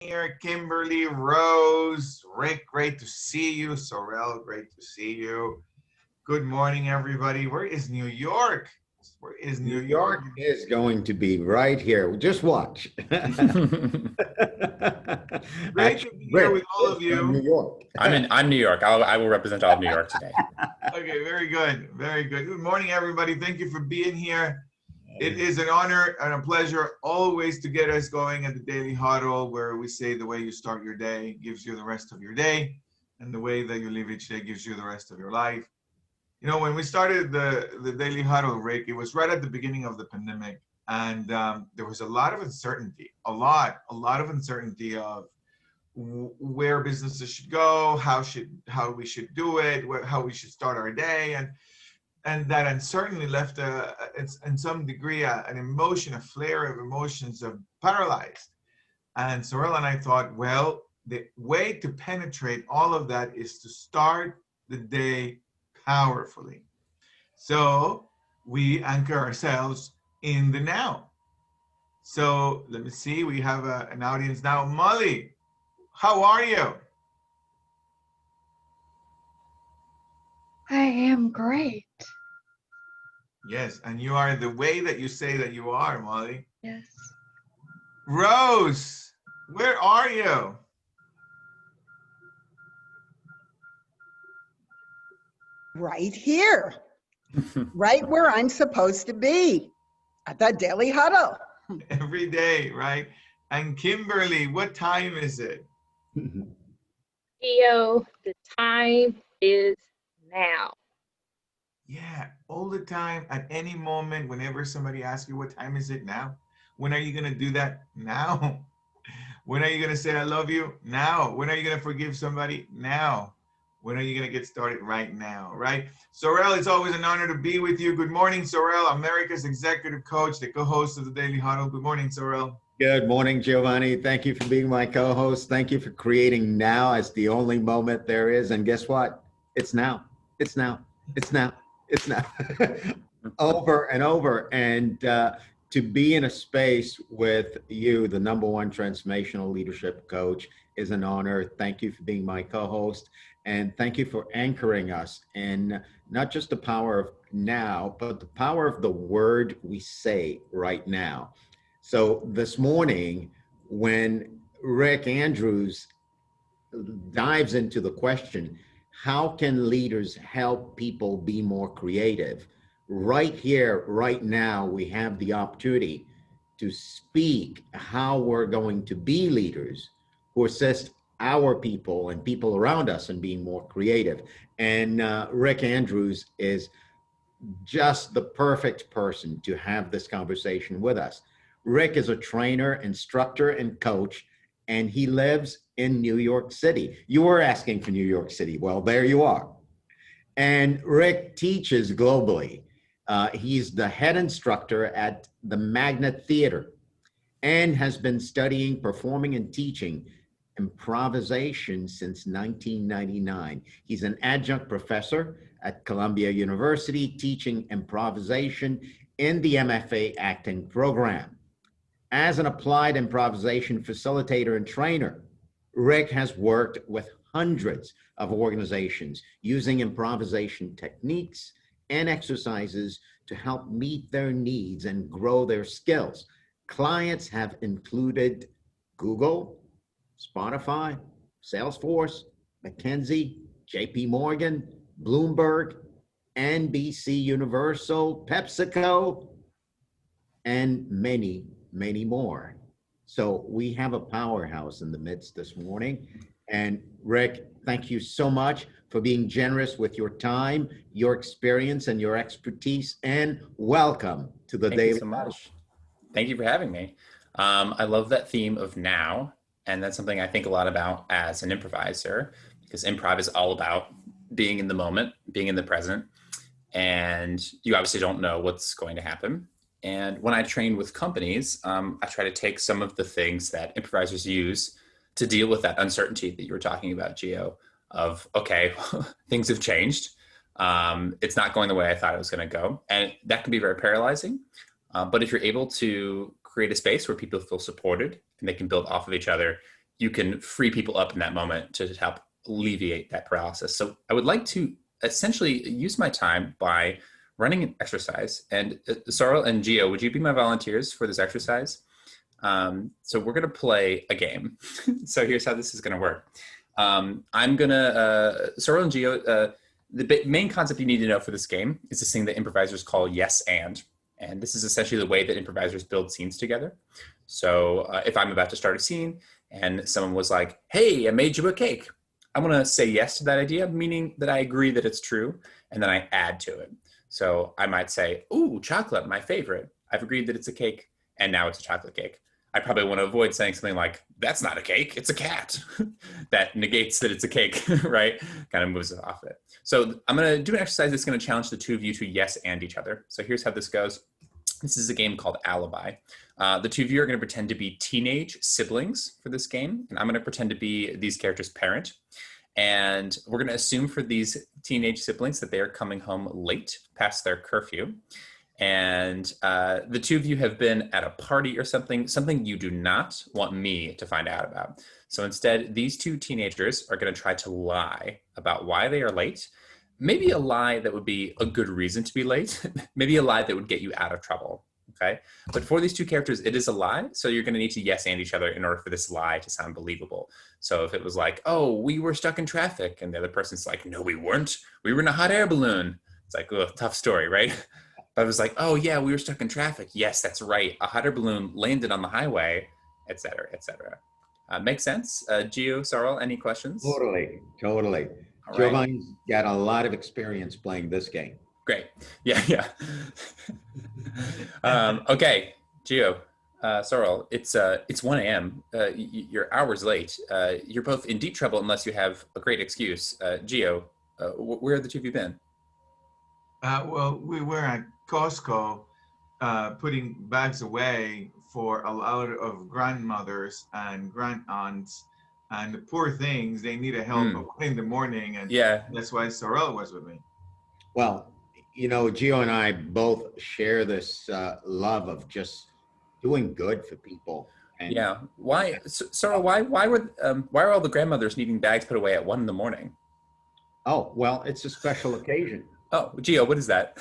here, Kimberly, Rose, Rick, great to see you. Saurel, great to see you. Good morning, everybody. Where is New York? Where is New New York? York is going to be right here. Just watch. Great to be here with all of From New you. York. I'm New York. I will represent all of New York today. Okay, very good. Very good. Good morning, everybody. Thank you for being here. It is an honor and a pleasure always to get us going at the Daily Huddle, where we say the way you start your day gives you the rest of your day, and the way that you live each day gives you the rest of your life. You know, when we started the Daily Huddle, Rick, it was right at the beginning of the pandemic, and there was a lot of uncertainty, a lot of uncertainty of where businesses should go, how we should do it, how we should start our day, and that uncertainty left in some degree an emotion, a flare of emotions of paralyzed. And Saurel and I thought, well, the way to penetrate all of that is to start the day powerfully. So we anchor ourselves in the now. So let me see, we have an audience now. Molly, how are you? I am great. Yes, and you are the way that you say that you are, Molly. Yes. Rose, where are you? Right here, right where I'm supposed to be, at the Daily Huddle. Every day, right? And Kimberly, what time is it? EO, the time is now. Yeah, all the time, at any moment, whenever somebody asks you what time is it now? When are you going to do that? Now. When are you going to say I love you? Now. When are you going to forgive somebody? Now. When are you going to get started? Right now, right? Saurel, it's always an honor to be with you. Good morning, Saurel, America's executive coach, the co-host of the Daily Huddle. Good morning, Saurel. Good morning, Giovanni. Thank you for being my co-host. Thank you for creating now as the only moment there is. And guess what? It's now. It's now. It's now. It's now. Over and over. And to be in a space with you, the #1 transformational leadership coach, is an honor. Thank you for being my co-host. And thank you for anchoring us in not just the power of now, but the power of the word we say right now. So this morning, when Rick Andrews dives into the question, how can leaders help people be more creative? Right here, right now, we have the opportunity to speak how we're going to be leaders who assist our people and people around us in being more creative. And Rick Andrews is just the perfect person to have this conversation with us. Rick is a trainer, instructor, and coach, and he lives in New York City. You were asking for New York City. Well, there you are. And Rick teaches globally. He's the head instructor at the Magnet Theater and has been studying, performing, and teaching improvisation since 1999. He's an adjunct professor at Columbia University, teaching improvisation in the MFA Acting program. As an applied improvisation facilitator and trainer, Rick has worked with hundreds of organizations using improvisation techniques and exercises to help meet their needs and grow their skills. Clients have included Google, Spotify, Salesforce, McKinsey, JP Morgan, Bloomberg, NBCUniversal, PepsiCo, and many, many more. So we have a powerhouse in the midst this morning. And Rick, thank you so much for being generous with your time, your experience, and your expertise. And welcome to the Daily. Thank you so much. Thank you for having me. I love that theme of now. And that's something I think a lot about as an improviser, because improv is all about being in the moment, being in the present. And you obviously don't know what's going to happen. And when I train with companies, I try to take some of the things that improvisers use to deal with that uncertainty that you were talking about, Gio, of, okay, things have changed. It's not going the way I thought it was going to go. And that can be very paralyzing. But if you're able to create a space where people feel supported and they can build off of each other, you can free people up in that moment to help alleviate that paralysis. So I would like to essentially use my time by running an exercise. And Saurel and Gio, would you be my volunteers for this exercise? So we're going to play a game. So here's how this is going to work. I'm going to, Saurel and Gio, the main concept you need to know for this game is this thing that improvisers call yes and. And this is essentially the way that improvisers build scenes together. So if I'm about to start a scene and someone was like, hey, I made you a cake, I'm going to say yes to that idea, meaning that I agree that it's true, and then I add to it. So I might say, ooh, chocolate, my favorite. I've agreed that it's a cake, and now it's a chocolate cake. I probably want to avoid saying something like, that's not a cake, it's a cat. That negates that it's a cake, right? Kind of moves it off it. So I'm going to do an exercise that's going to challenge the two of you to yes and each other. So here's how this goes. This is a game called Alibi. The two of you are going to pretend to be teenage siblings for this game, and I'm going to pretend to be these characters' parent. And we're going to assume for these teenage siblings that they are coming home late past their curfew. And the two of you have been at a party or something you do not want me to find out about. So instead, these two teenagers are going to try to lie about why they are late. Maybe a lie that would be a good reason to be late. Maybe a lie that would get you out of trouble. Okay. But for these two characters, it is a lie. So you're going to need to yes and each other in order for this lie to sound believable. So if it was like, oh, we were stuck in traffic, and the other person's like, no, we weren't. We were in a hot air balloon. It's like, oh, tough story, right? But I was like, oh yeah, we were stuck in traffic. Yes, that's right. A hot air balloon landed on the highway, et cetera, et cetera. Makes sense? Gio, Saurel, any questions? Totally. All right. Giovanni's got a lot of experience playing this game. Great. Yeah. Okay, Gio, Saurel, it's 1 a.m. You're hours late. You're both in deep trouble unless you have a great excuse. Gio, where have the two of you been? Well, we were at Costco putting bags away for a lot of grandmothers and grand-aunts, and the poor things, they need a help in the morning, and that's why Saurel was with me. Well, Gio and I both share this love of just doing good for people. And why, Saurel? Why are all the grandmothers needing bags put away at 1 a.m? Oh, well, it's a special occasion. Oh, Gio, what is that?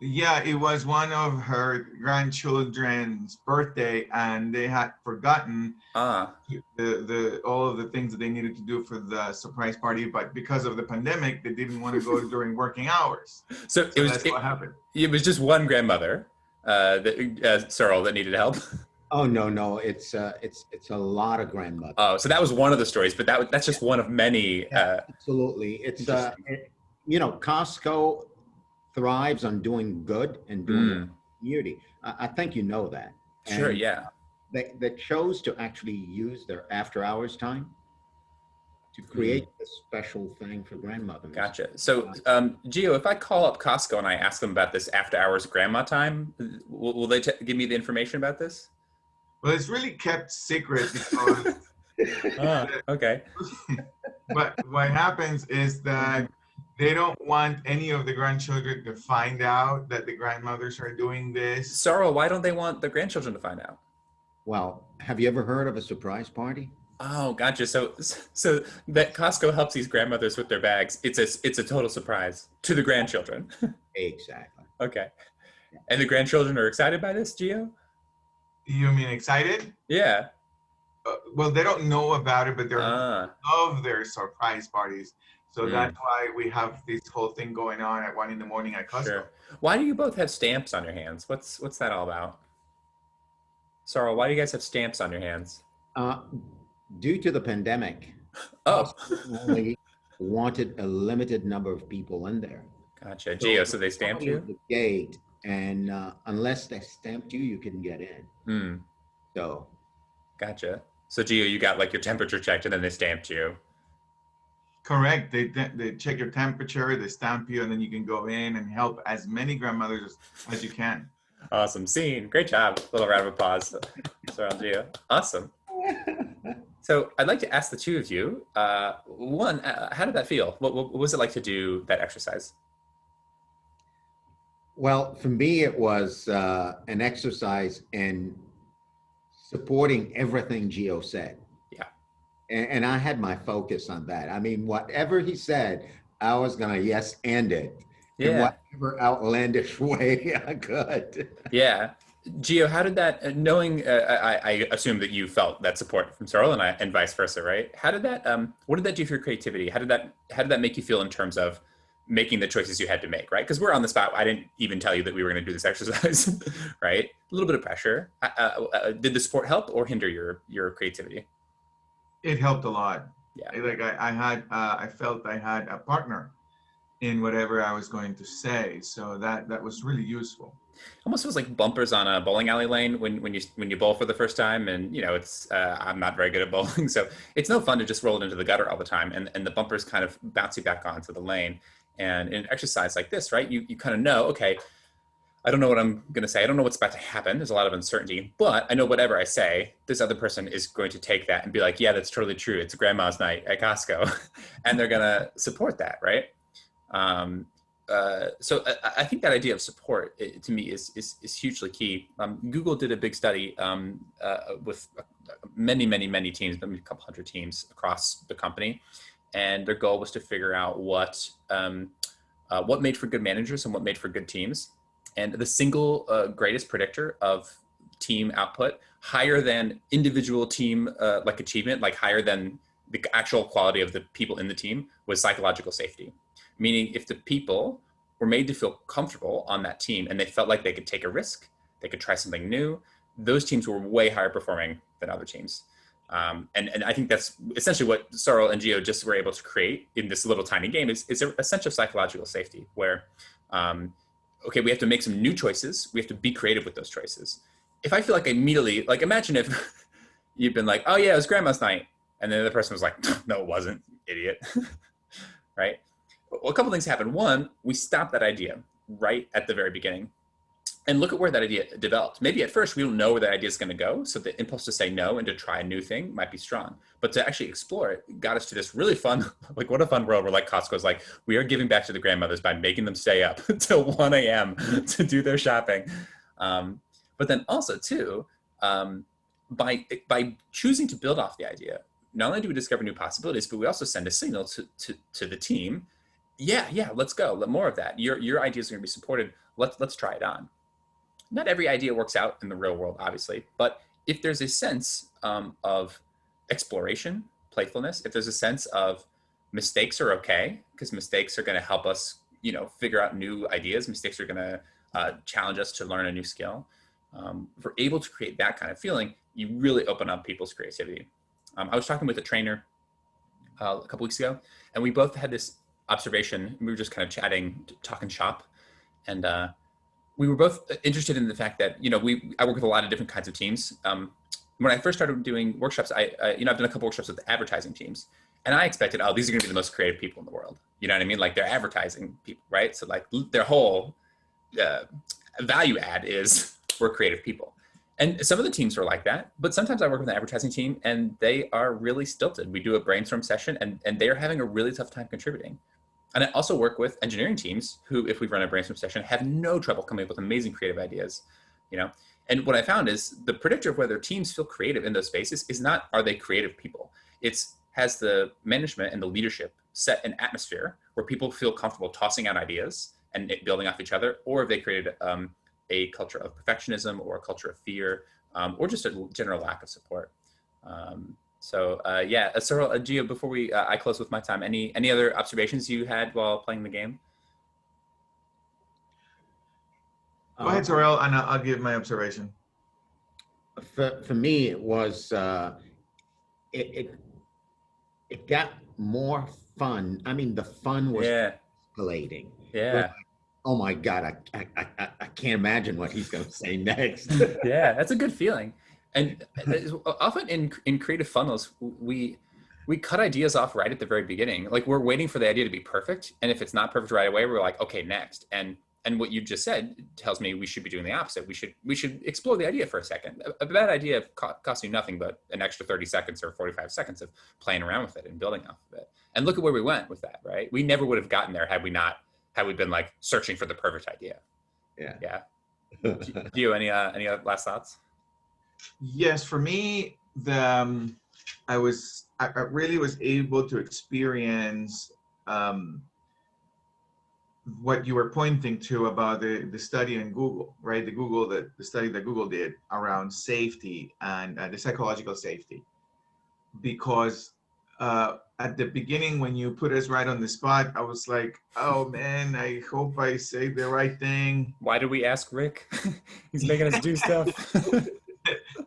Yeah, it was one of her grandchildren's birthday, and they had forgotten the all of the things that they needed to do for the surprise party. But because of the pandemic, they didn't want to go during working hours. So that's what happened. It was just one grandmother, Saurel, that needed help. Oh no, it's a lot of grandmothers. Oh, so that was one of the stories, but that's just one of many. Absolutely, it's Costco thrives on doing good and doing community. I think you know that. Sure, and yeah. They chose to actually use their after hours time to create this special thing for grandmothers. Gotcha. So, Gio, if I call up Costco and I ask them about this after hours grandma time, will they give me the information about this? Well, it's really kept secret because. Okay. But what happens is that they don't want any of the grandchildren to find out that the grandmothers are doing this. Saurel, why don't they want the grandchildren to find out? Well, have you ever heard of a surprise party? Oh, gotcha. So that Costco helps these grandmothers with their bags. It's a total surprise to the grandchildren. Exactly. Okay. And the grandchildren are excited by this, Gio? You mean excited? Yeah. Well, they don't know about it, but they love their surprise parties. So that's why we have this whole thing going on at 1 a.m. at Costco. Sure. Why do you both have stamps on your hands? What's that all about? Saurel, why do you guys have stamps on your hands? Due to the pandemic, only wanted a limited number of people in there. Gotcha. Gio, so they stamped you? The gate, and unless they stamped you, you couldn't get in. So. Gotcha. So Gio, you got like your temperature checked and then they stamped you. Correct. They check your temperature, they stamp you, and then you can go in and help as many grandmothers as you can. Awesome. Scene. Great job. Little round of applause. Saurel, Gio. Awesome. So I'd like to ask the two of you, one, how did that feel? What was it like to do that exercise? Well, for me, it was an exercise in supporting everything Gio said. And I had my focus on that. I mean, whatever he said, I was gonna yes and it in Yeah. whatever outlandish way I could. Yeah. Gio, how did that, knowing, I assume that you felt that support from Saurel and vice versa, right? How did that, what did that do for your creativity? How did that make you feel in terms of making the choices you had to make, right? Because we're on the spot. I didn't even tell you that we were going to do this exercise, right? A little bit of pressure. Did the support help or hinder your creativity? It helped a lot. Yeah. Like I felt I had a partner in whatever I was going to say. So that was really useful. Almost feels like bumpers on a bowling alley lane when you bowl for the first time, and it's I'm not very good at bowling, so it's no fun to just roll it into the gutter all the time, and the bumpers kind of bounce you back onto the lane. And in an exercise like this, right, you kind of know, okay, I don't know what I'm going to say. I don't know what's about to happen. There's a lot of uncertainty, but I know whatever I say, this other person is going to take that and be like, yeah, that's totally true. It's grandma's night at Costco, and they're going to support that, right? So I think that idea of support to me is hugely key. Google did a big study with many teams, maybe a couple hundred teams across the company, and their goal was to figure out what made for good managers and what made for good teams. And the single greatest predictor of team output, higher than individual team like achievement, like higher than the actual quality of the people in the team, was psychological safety. Meaning if the people were made to feel comfortable on that team and they felt like they could take a risk, they could try something new, those teams were way higher performing than other teams. And I think that's essentially what Saurel and Gio just were able to create in this little tiny game is a sense of psychological safety where, okay, we have to make some new choices. We have to be creative with those choices. If I feel like immediately, like imagine if you've been like, oh yeah, it was grandma's night. And then the other person was like, no, it wasn't, idiot, right? Well, a couple things happened. One, we stopped that idea right at the very beginning and look at where that idea developed. Maybe at first we don't know where that idea is going to go. So the impulse to say no and to try a new thing might be strong, but to actually explore it got us to this really fun, like what a fun world where like Costco's like, we are giving back to the grandmothers by making them stay up till 1 a.m. to do their shopping. But then also too, by choosing to build off the idea, not only do we discover new possibilities, but we also send a signal to the team. Yeah, let's go. Let more of that. Your ideas are going to be supported. Let's try it on. Not every idea works out in the real world, obviously, but if there's a sense of exploration, playfulness, if there's a sense of mistakes are okay, because mistakes are going to help us, figure out new ideas. Mistakes are going to challenge us to learn a new skill. If we're able to create that kind of feeling, you really open up people's creativity. I was talking with a trainer a couple weeks ago, and we both had this observation. We were just kind of chatting, talking shop, and we were both interested in the fact that I work with a lot of different kinds of teams. When I first started doing workshops, I've done a couple workshops with advertising teams, and I expected, these are going to be the most creative people in the world. You know what I mean? Like they're advertising people, right? So like their whole value add is we're creative people. And some of the teams are like that, but sometimes I work with an advertising team and they are really stilted. We do a brainstorm session and they are having a really tough time contributing. And I also work with engineering teams who, if we run a brainstorm session, have no trouble coming up with amazing creative ideas, And what I found is the predictor of whether teams feel creative in those spaces is not, are they creative people? It's, has the management and the leadership set an atmosphere where people feel comfortable tossing out ideas and building off each other, or have they created a culture of perfectionism or a culture of fear, or just a general lack of support. Saurel, Gio, before I close with my time, any other observations you had while playing the game? Go ahead, Saurel, and I'll give my observation. For me, it was it got more fun. I mean, the fun was escalating. Yeah. Oh my God, I can't imagine what he's going to say next. Yeah, that's a good feeling. And often in creative funnels, we cut ideas off right at the very beginning. Like we're waiting for the idea to be perfect. And if it's not perfect right away, we're like, okay, next. And what you just said tells me we should be doing the opposite. We should explore the idea for a second. A bad idea costs you nothing but an extra 30 seconds or 45 seconds of playing around with it and building off of it. And look at where we went with that, right? We never would have gotten there had we been like searching for the perfect idea. Yeah. Do you any last thoughts? Yes, for me, the I really was able to experience what you were pointing to about the study in Google, right? The study that Google did around safety and the psychological safety. Because at the beginning, when you put us right on the spot, I was like, oh man, I hope I say the right thing. Why do we ask Rick? He's making us do stuff.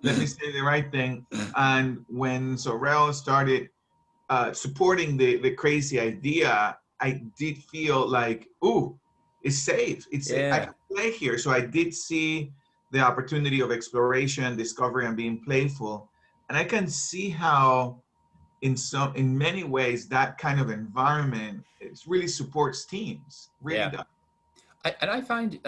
Let me say the right thing. And when Saurel started supporting the crazy idea, I did feel like, ooh, it's safe. It's safe. I Yeah. can play here. So I did see the opportunity of exploration, discovery, and being playful. And I can see how in many ways that kind of environment it really supports teams. Really Yeah. does. And I find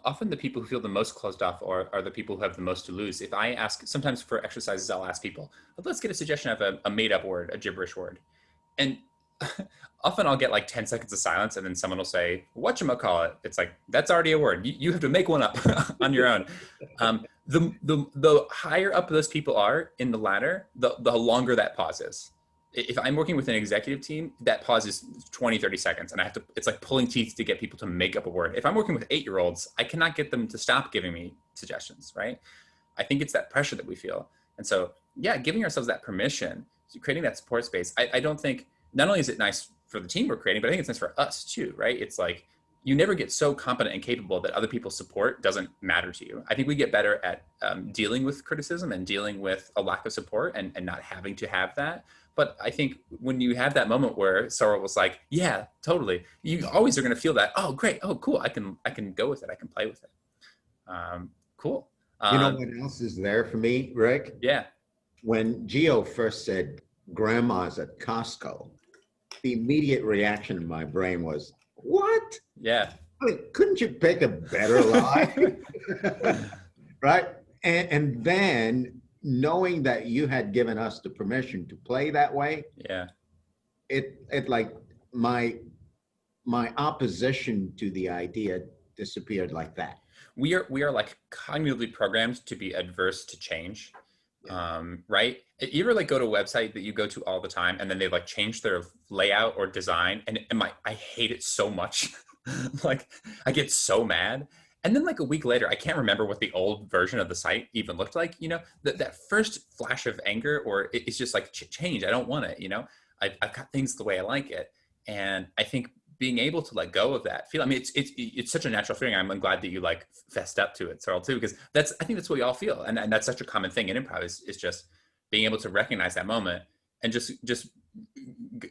often the people who feel the most closed off are the people who have the most to lose. If I ask, sometimes for exercises, I'll ask people, let's get a suggestion of a made up word, a gibberish word. And often I'll get like 10 seconds of silence and then someone will say, whatchamacallit? It's like, that's already a word. You have to make one up on your own. The higher up those people are in the ladder, the longer that pause is. If I'm working with an executive team, that pause is 20, 30 seconds. And it's like pulling teeth to get people to make up a word. If I'm working with 8-year-olds, I cannot get them to stop giving me suggestions, right? I think it's that pressure that we feel. And so, yeah, giving ourselves that permission, creating that support space. I don't think, not only is it nice for the team we're creating, but I think it's nice for us too, right? It's like, you never get so competent and capable that other people's support doesn't matter to you. I think we get better at dealing with criticism and dealing with a lack of support and not having to have that. But I think when you have that moment where Saurel was like, yeah, totally, you always are going to feel that, oh, great, oh, cool, I can go with it, I can play with it. Cool. You know what else is there for me, Rick? Yeah. When Gio first said grandma's at Costco, the immediate reaction in my brain was, what? Yeah. I mean, couldn't you pick a better lie? Right? And then knowing that you had given us the permission to play that way, Yeah. it like my opposition to the idea disappeared like that. We are like cognitively programmed to be adverse to change. Right? You ever like go to a website that you go to all the time and then they like change their layout or design and I hate it so much. Like I get so mad. And then like a week later, I can't remember what the old version of the site even looked like. You know, that first flash of anger or it's just like change. I don't want it. You know, I've got things the way I like it. And I think being able to let go of that feel, I mean, it's such a natural feeling. I'm glad that you like fessed up to it, Saurel, too, because I think that's what we all feel. And that's such a common thing in improv is just being able to recognize that moment and just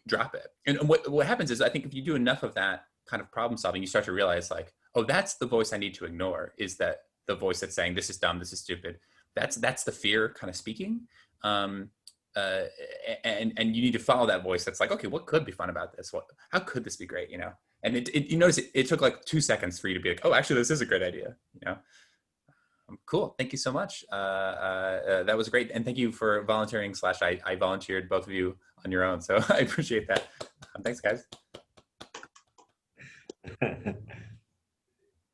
drop it. And what happens is I think if you do enough of that kind of problem solving, you start to realize like, oh, that's the voice I need to ignore, is that the voice that's saying, this is dumb, this is stupid. That's the fear kind of speaking. And you need to follow that voice that's like, okay, what could be fun about this? How could this be great? You know, and you notice it took like 2 seconds for you to be like, oh, actually, this is a great idea. You know, cool. Thank you so much. That was great, and thank you for volunteering. I volunteered, both of you on your own, so I appreciate that. Thanks, guys.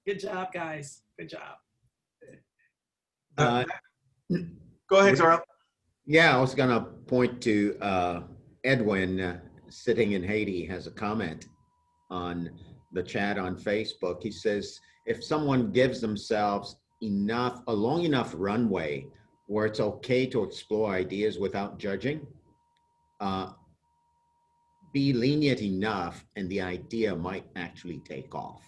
Good job, guys. Good job. Go ahead, Saurel. Yeah, I was going to point to Edwin sitting in Haiti has a comment on the chat on Facebook. He says, if someone gives themselves a long enough runway where it's okay to explore ideas without judging, be lenient enough and the idea might actually take off.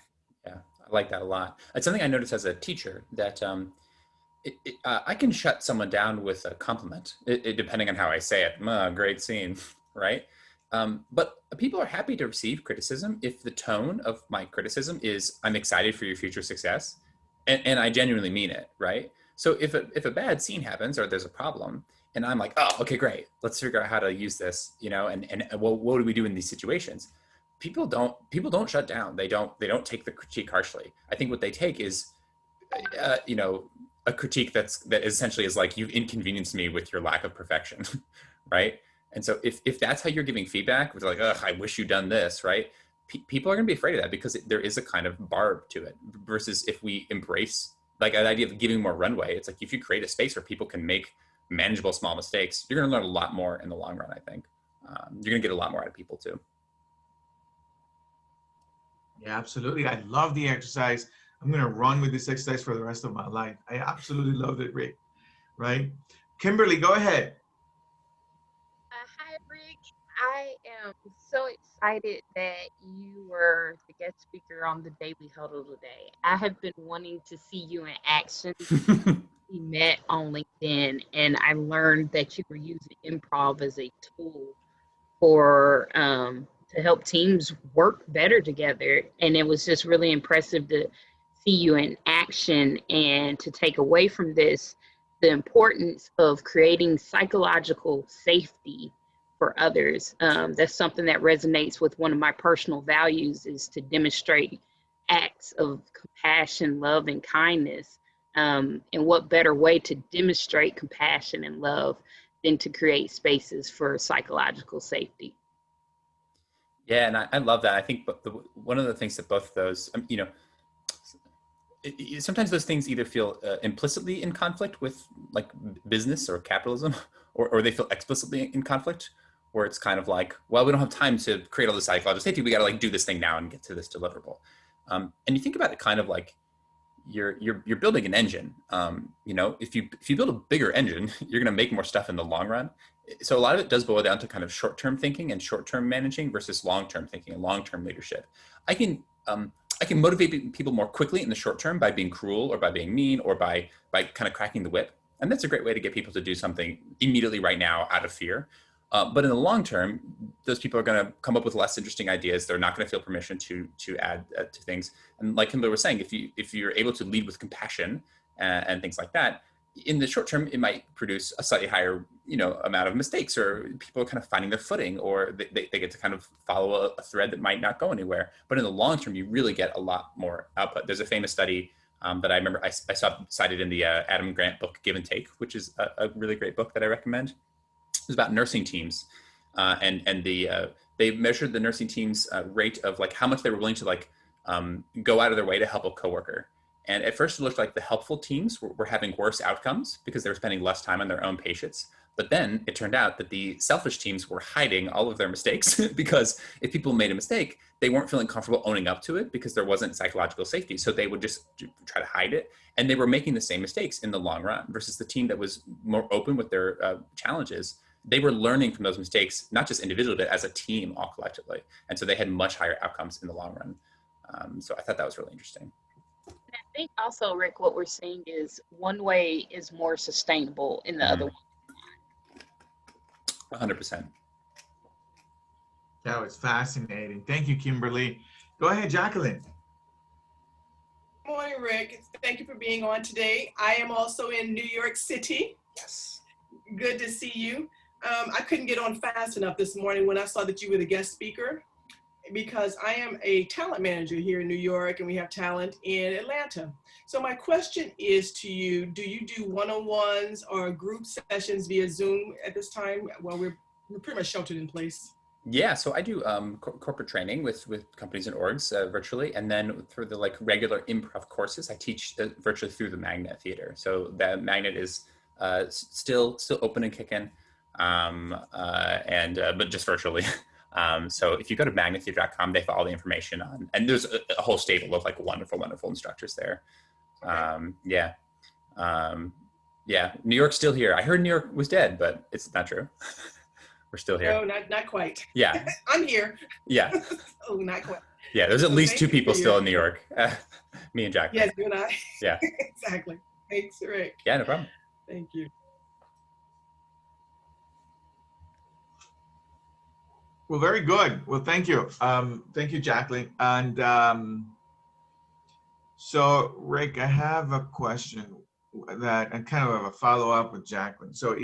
Yeah, I like that a lot. It's something I noticed as a teacher that I can shut someone down with a compliment, depending on how I say it. Great scene, right? But people are happy to receive criticism if the tone of my criticism is, I'm excited for your future success, and I genuinely mean it, right? So if a bad scene happens or there's a problem, and I'm like, oh, okay, great, let's figure out how to use this, you know, and well, what do we do in these situations? People don't shut down. They don't take the critique harshly. I think what they take is, you know, a critique that essentially is like, you've inconvenienced me with your lack of perfection, right? And so if that's how you're giving feedback, with like, ugh, I wish you'd done this, right? People are going to be afraid of that because there is a kind of barb to it. Versus if we embrace like an idea of giving more runway, it's like if you create a space where people can make manageable small mistakes, you're going to learn a lot more in the long run, I think. You're going to get a lot more out of people too. Yeah, absolutely. I love the exercise. I'm going to run with this exercise for the rest of my life. I absolutely loved it, Rick. Right? Kimberly, go ahead. Hi, Rick. I am so excited that you were the guest speaker on the Daily Huddle today. I have been wanting to see you in action. We met on LinkedIn, and I learned that you were using improv as a tool for to help teams work better together. And it was just really impressive to see you in action and to take away from this the importance of creating psychological safety for others. That's something that resonates with one of my personal values, is to demonstrate acts of compassion, love, and kindness. And what better way to demonstrate compassion and love than to create spaces for psychological safety? Yeah, and I love that. I think one of the things that both of those, sometimes those things either feel implicitly in conflict with like business or capitalism, or they feel explicitly in conflict, where it's kind of like, well, we don't have time to create all this psychological safety. We got to like do this thing now and get to this deliverable. And you think about it kind of like you're building an engine. If you build a bigger engine, you're going to make more stuff in the long run. So a lot of it does boil down to kind of short-term thinking and short-term managing versus long-term thinking and long-term leadership. I can motivate people more quickly in the short term by being cruel or by being mean or by kind of cracking the whip. And that's a great way to get people to do something immediately right now out of fear. But in the long term, those people are going to come up with less interesting ideas. They're not going to feel permission to add to things. And like Kimberly was saying, if you're able to lead with compassion and things like that, in the short term, it might produce a slightly higher, amount of mistakes, or people are kind of finding their footing, or they get to kind of follow a thread that might not go anywhere. But in the long term, you really get a lot more output. There's a famous study that I remember I saw cited in the Adam Grant book, Give and Take, which is a really great book that I recommend. It was about nursing teams, and they measured the nursing teams' rate of like how much they were willing to like go out of their way to help a coworker. And at first, it looked like the helpful teams were having worse outcomes because they were spending less time on their own patients. But then it turned out that the selfish teams were hiding all of their mistakes because if people made a mistake, they weren't feeling comfortable owning up to it because there wasn't psychological safety. So they would just try to hide it. And they were making the same mistakes in the long run versus the team that was more open with their challenges. They were learning from those mistakes, not just individually, but as a team, all collectively. And so they had much higher outcomes in the long run. So I thought that was really interesting. I think also, Rick, what we're seeing is one way is more sustainable in the other one. 100%. That was fascinating. Thank you, Kimberly. Go ahead, Jacqueline. Good morning, Rick. Thank you for being on today. I am also in New York City. Yes. Good to see you. I couldn't get on fast enough this morning when I saw that you were the guest speaker, because I am a talent manager here in New York and we have talent in Atlanta. So my question is to you, do you do one-on-ones or group sessions via Zoom at this time? Well, we're pretty much sheltered in place. Yeah, so I do corporate training with companies and orgs virtually, and then through the like regular improv courses, I teach virtually through the Magnet Theater. So the Magnet is still open and kicking, but just virtually. So if you go to magnettheater.com, they have all the information on, and there's a whole stable of like wonderful instructors there. Okay. Yeah, New York's still here. I heard New York was dead, but it's not true. We're still here. No, not quite. Yeah. I'm here. Yeah. Oh, not quite. Yeah, there's at least 2 people still in New York. Me and Jack. Yes, you and I. Yeah. Exactly. Thanks, Rick. Yeah, no problem. Thank you. Well, very good. Well, thank you. Thank you, Jacqueline. And so, Rick, I have a question and kind of a follow-up with Jacqueline. So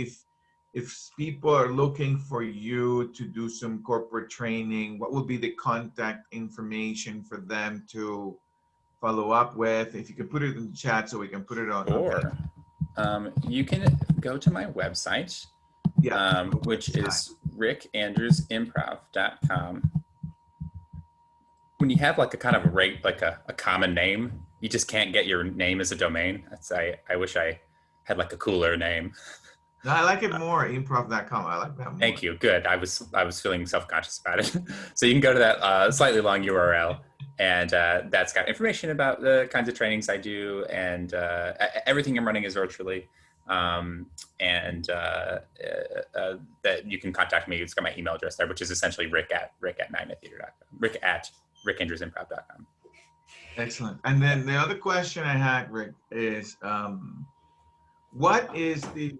if people are looking for you to do some corporate training, what would be the contact information for them to follow up with? If you could put it in the chat so we can put it on. Sure. You can go to my website, which is rickandrewsimprov.com. When you have like a kind of a common name, you just can't get your name as a domain. I wish I had like a cooler name. No, I like it more, improv.com. I like that more. Thank you. Good. I was feeling self-conscious about it. So you can go to that slightly long URL, and that's got information about the kinds of trainings I do, and everything I'm running is virtually. That you can contact me. It's got my email address there, which is essentially rick@magnatheater.com, rick@rickandrewsimprov.com. Excellent. And then the other question I had, Rick, is what is the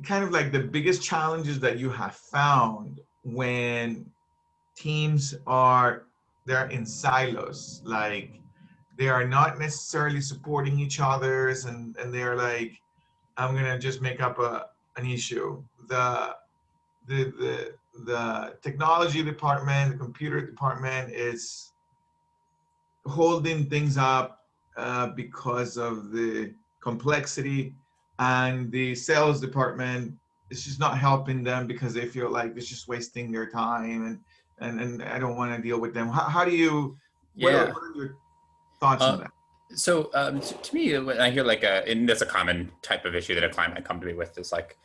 kind of like the biggest challenges that you have found when teams they're in silos, like they are not necessarily supporting each other's, and they're like, I'm gonna just make up an issue. The technology department, the computer department is holding things up because of the complexity, and the sales department is just not helping them because they feel like it's just wasting their time, and I don't want to deal with them. How do you, what are your thoughts on that? So to me, when I hear like and that's a common type of issue that a client might come to me with, is like,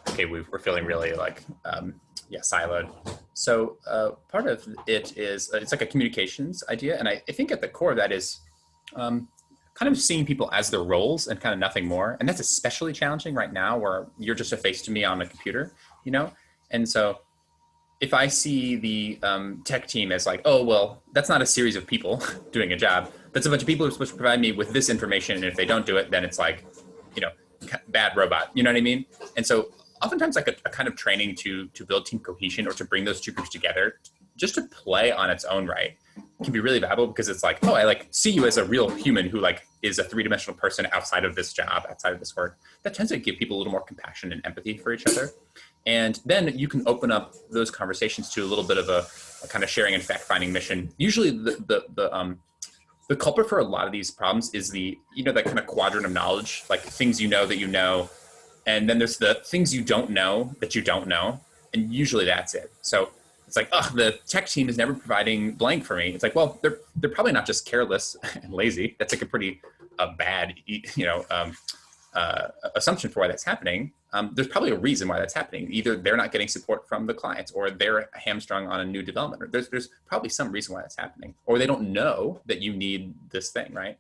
okay, we're feeling really like, siloed. So part of it is, it's like a communications idea. And I think at the core of that is kind of seeing people as their roles and kind of nothing more. And that's especially challenging right now, where you're just a face to me on a computer, you know? And so if I see the tech team as like, oh, well, that's not a series of people doing a job. That's a bunch of people who are supposed to provide me with this information. And if they don't do it, then it's like, bad robot, you know what I mean? And so oftentimes like a kind of training to build team cohesion, or to bring those two groups together just to play on its own right, can be really valuable, because it's like, oh, I like see you as a real human who like is a three-dimensional person outside of this job, outside of this work. That tends to give people a little more compassion and empathy for each other. And then you can open up those conversations to a little bit of a kind of sharing and fact-finding mission. Usually the culprit for a lot of these problems is that kind of quadrant of knowledge, like things that you know, and then there's the things you don't know that you don't know, and usually that's it. So it's like, oh, the tech team is never providing blank for me. It's like, well, they're probably not just careless and lazy. That's like a pretty bad, assumption for why that's happening. There's probably a reason why that's happening. Either they're not getting support from the clients, or they're hamstrung on a new development, or there's probably some reason why that's happening, or they don't know that you need this thing, right?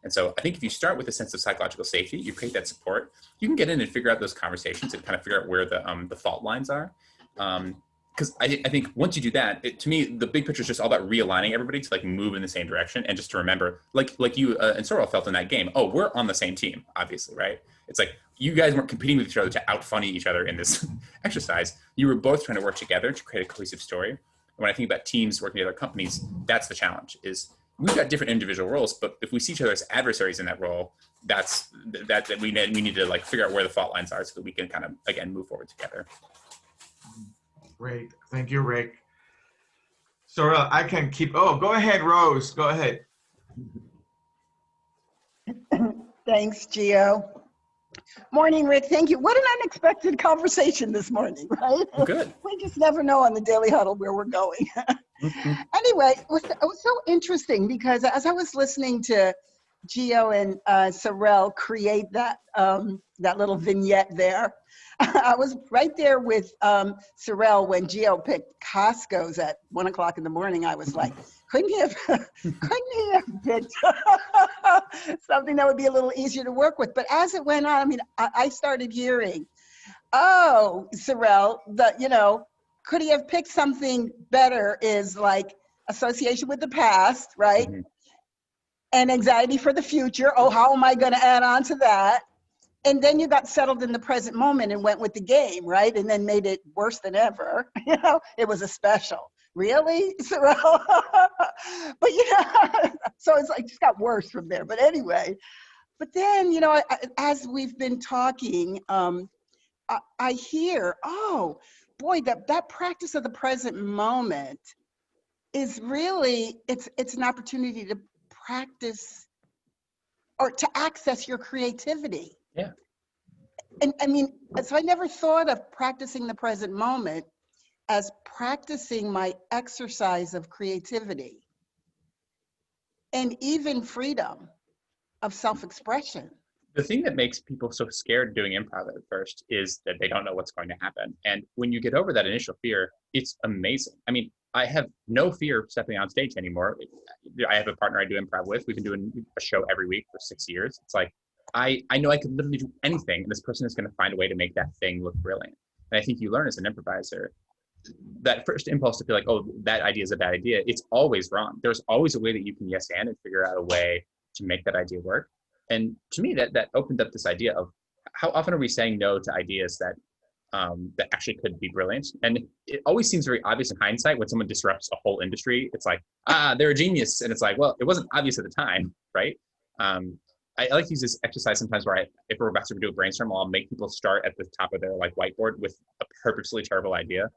And so I think if you start with a sense of psychological safety, you create that support, you can get in and figure out those conversations and kind of figure out where the fault lines are. Because I think once you do that, to me, the big picture is just all about realigning everybody to like move in the same direction, and just to remember, like you and Saurel felt in that game, oh, we're on the same team, obviously, right? It's like you guys weren't competing with each other to out-funny each other in this exercise. You were both trying to work together to create a cohesive story. And when I think about teams working together, companies, that's the challenge, is we've got different individual roles, but if we see each other as adversaries in that role, that we need to like figure out where the fault lines are so that we can kind of, again, move forward together. Great. Thank you, Rick. Saurel, I can keep, go ahead, Rose, go ahead. Thanks, Gio. Morning, Rick. Thank you. What an unexpected conversation this morning, right? Good. We just never know on the Daily Huddle where we're going. Anyway, it was so interesting, because as I was listening to Gio and Saurel create that little vignette there, I was right there with Saurel when Gio picked Costco's at 1 o'clock in the morning. I was like, couldn't he have picked something that would be a little easier to work with? But as it went on, I mean, I started hearing, oh, Saurel, could he have picked something better is like association with the past, right? Mm-hmm. And anxiety for the future. Oh, how am I going to add on to that? And then you got settled in the present moment and went with the game, right? And then made it worse than ever. It was a special. Really, Saurel? But so it's like just got worse from there. But anyway, but then, as we've been talking, I hear, oh, boy, that practice of the present moment is really, it's an opportunity to practice or to access your creativity. Yeah. And I mean, so I never thought of practicing the present moment as practicing my exercise of creativity and even freedom of self-expression. The thing that makes people so scared doing improv at first is that they don't know what's going to happen. And when you get over that initial fear, it's amazing. I mean, I have no fear of stepping on stage anymore. I have a partner I do improv with. We've been doing a show every week for 6 years. It's like, I know I could literally do anything, and this person is going to find a way to make that thing look brilliant. And I think you learn as an improviser, that first impulse to feel like, oh, that idea is a bad idea, it's always wrong. There's always a way that you can yes and figure out a way to make that idea work. And to me, that opened up this idea of how often are we saying no to ideas that that actually could be brilliant. And it always seems very obvious in hindsight when someone disrupts a whole industry. It's like, they're a genius. And it's like, well, it wasn't obvious at the time, right? I like to use this exercise sometimes where if we're about to do a brainstorm, I'll make people start at the top of their like whiteboard with a purposely terrible idea.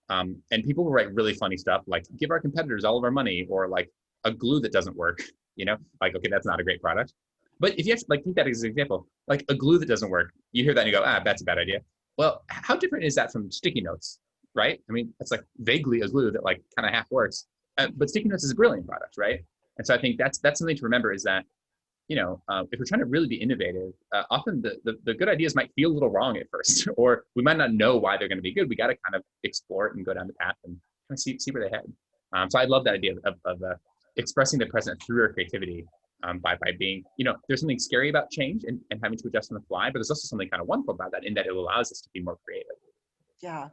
And people will write really funny stuff like give our competitors all of our money, or like a glue that doesn't work, like, okay, that's not a great product. But if you have to like take that as an example, like a glue that doesn't work, you hear that and you go, that's a bad idea. Well, how different is that from sticky notes, right? I mean, it's like vaguely a glue that like kind of half works, but sticky notes is a brilliant product, right? And so I think that's something to remember is that, if we're trying to really be innovative, often the good ideas might feel a little wrong at first, or we might not know why they're going to be good. We got to kind of explore it and go down the path and kind of see where they head. So I love that idea of expressing the present through our creativity. By being, there's something scary about change and having to adjust on the fly, but there's also something kind of wonderful about that in that it allows us to be more creative. Yeah.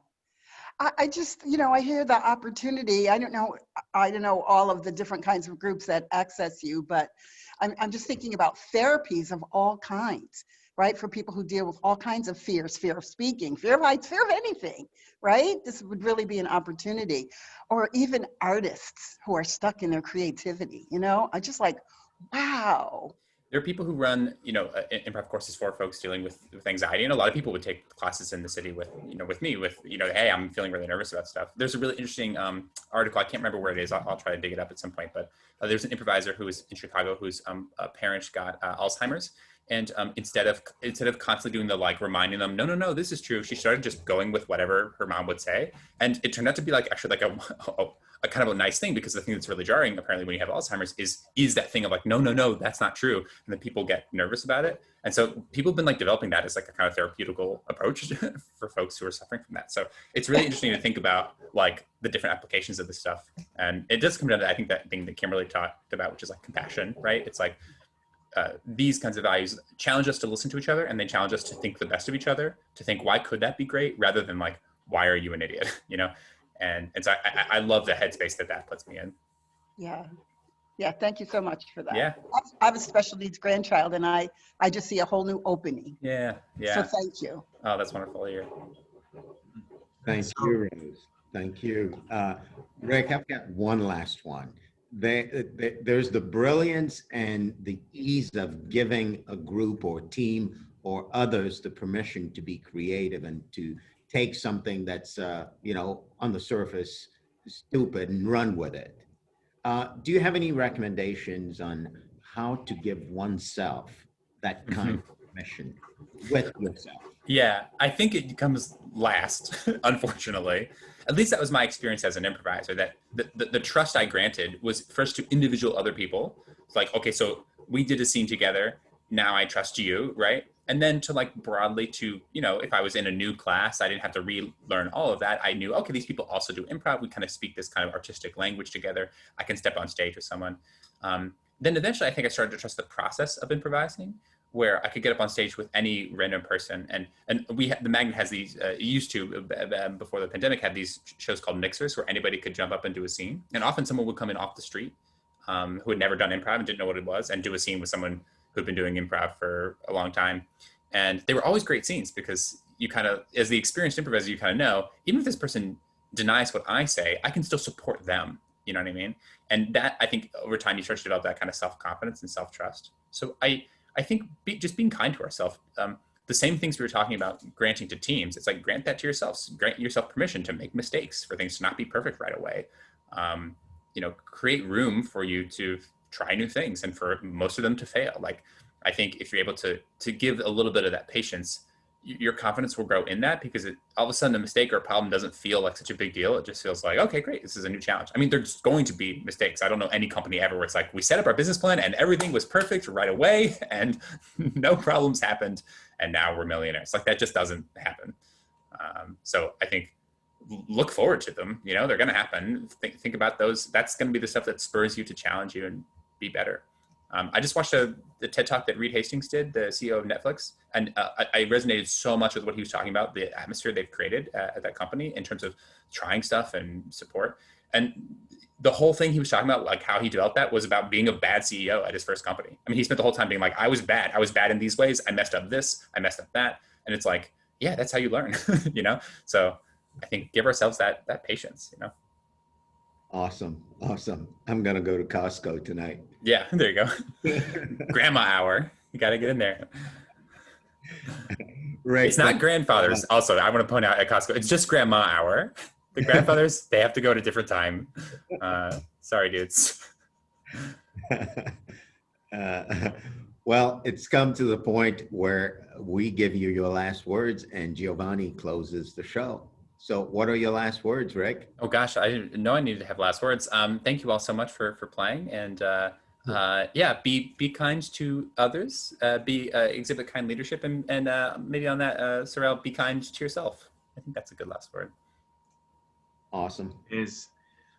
I just, I hear the opportunity. I don't know all of the different kinds of groups that access you, but I'm just thinking about therapies of all kinds, right? For people who deal with all kinds of fears, fear of speaking, fear of heights, fear of anything, right? This would really be an opportunity. Or even artists who are stuck in their creativity, I just like, wow. There are people who run, improv courses for folks dealing with anxiety, and a lot of people would take classes in the city with me, hey, I'm feeling really nervous about stuff. There's a really interesting article. I can't remember where it is. I'll try to dig it up at some point. But there's an improviser who is in Chicago whose parents got Alzheimer's, and instead of constantly doing the like reminding them, no, this is true, she started just going with whatever her mom would say, and it turned out to be like actually like a kind of a nice thing, because the thing that's really jarring apparently when you have Alzheimer's is that thing of like, no, that's not true. And then people get nervous about it. And so people have been like developing that as like a kind of therapeutical approach for folks who are suffering from that. So it's really interesting to think about like the different applications of this stuff. And it does come down to, I think, that thing that Kimberly talked about, which is like compassion, right? It's like these kinds of values challenge us to listen to each other, and they challenge us to think the best of each other, to think, why could that be great? Rather than like, why are you an idiot? And so I love the headspace that puts me in. Yeah. Thank you so much for that. Yeah. I have a special needs grandchild, and I just see a whole new opening. Yeah. So thank you. Oh, that's wonderful to hear. Thank you, Rose. Thank you. Rick, I've got one last one. There's the brilliance and the ease of giving a group or team or others the permission to be creative and to take something that's, on the surface stupid and run with it. Do you have any recommendations on how to give oneself that kind of permission with yourself? Yeah, I think it comes last, unfortunately. At least that was my experience as an improviser, that the trust I granted was first to individual other people. It's like, okay, so we did a scene together. Now I trust you, right? And then to like broadly to, if I was in a new class, I didn't have to relearn all of that. I knew, okay, these people also do improv. We kind of speak this kind of artistic language together. I can step on stage with someone. Then eventually I think I started to trust the process of improvising, where I could get up on stage with any random person. And the Magnet has these, used to, before the pandemic, had these shows called mixers where anybody could jump up and do a scene. And often someone would come in off the street who had never done improv and didn't know what it was, and do a scene with someone who'd been doing improv for a long time. And they were always great scenes, because you kind of, as the experienced improviser, you kind of know, even if this person denies what I say, I can still support them. You know what I mean? And that, I think over time, you start to develop that kind of self-confidence and self-trust. So I think just being kind to ourselves, the same things we were talking about granting to teams, it's like grant that to yourselves, grant yourself permission to make mistakes, for things to not be perfect right away. Create room for you to try new things and for most of them to fail. Like, I think if you're able to give a little bit of that patience, your confidence will grow in that, because all of a sudden a mistake or a problem doesn't feel like such a big deal. It just feels like, okay, great, this is a new challenge. I mean, there's going to be mistakes. I don't know any company ever where it's like, we set up our business plan and everything was perfect right away and no problems happened and now we're millionaires. Like, that just doesn't happen. So I think look forward to them. They're going to happen. Think about those. That's going to be the stuff that spurs you to challenge you and be better. I just watched the TED Talk that Reed Hastings did, the CEO of Netflix, and I resonated so much with what he was talking about, the atmosphere they've created at that company in terms of trying stuff and support. And the whole thing he was talking about, like how he developed that, was about being a bad CEO at his first company. I mean, he spent the whole time being like, I was bad in these ways. I messed up this, I messed up that. And it's like, yeah, that's how you learn, So I think give ourselves that patience, Awesome. I'm going to go to Costco tonight. Yeah, there you go. Grandma hour. You got to get in there. Right. It's not grandfathers. Also, I want to point out at Costco, it's just grandma hour. The grandfathers, they have to go at a different time. Sorry, dudes. Well, it's come to the point where we give you your last words and Giovanni closes the show. So what are your last words, Rick? Oh gosh, I didn't know I needed to have last words. Thank you all so much for playing, and yeah, be kind to others, exhibit kind leadership, and maybe on that, Saurel, be kind to yourself. I think that's a good last word. Awesome. Is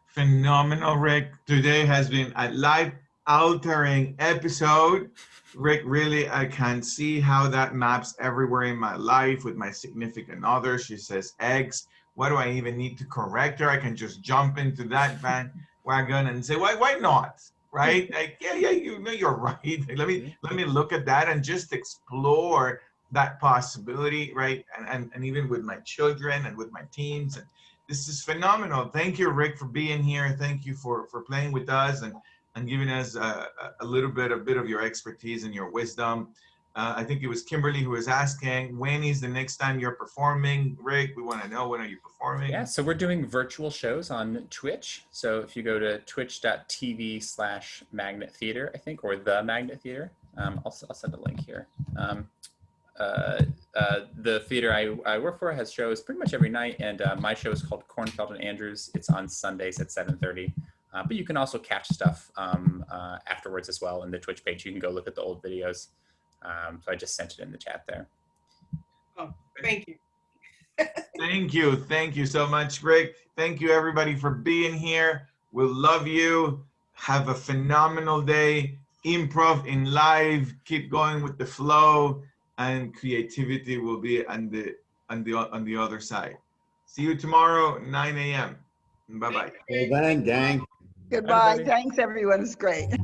phenomenal, Rick. Today has been a life-altering episode. Rick, really, I can see how that maps everywhere in my life with my significant other. She says eggs. What do I even need to correct her? I can just jump into that bandwagon and say, why not? Right? Like, yeah, you're right. Let me look at that and just explore that possibility, right? And even with my children and with my teams. And this is phenomenal. Thank you, Rick, for being here. Thank you for playing with us and giving us a bit of your expertise and your wisdom. I think it was Kimberly who was asking, when is the next time you're performing? Rick, we want to know, when are you performing? Yeah, so we're doing virtual shows on Twitch. So if you go to twitch.tv/Magnet Theater, I think, or the Magnet Theater, I'll send a link here. The theater I work for has shows pretty much every night, and my show is called Kornfeld and Andrews. It's on Sundays at 7:30. But you can also catch stuff afterwards as well in the Twitch page. You can go look at the old videos. So I just sent it in the chat there. Oh, thank you. Thank you so much, Rick. Thank you, everybody, for being here. We'll love you. Have a phenomenal day. Improv in live. Keep going with the flow, and creativity will be on the other side. See you tomorrow, 9 a.m. Bye-bye. Well, bang, gang. Goodbye. Everybody. Thanks, everyone. It's great.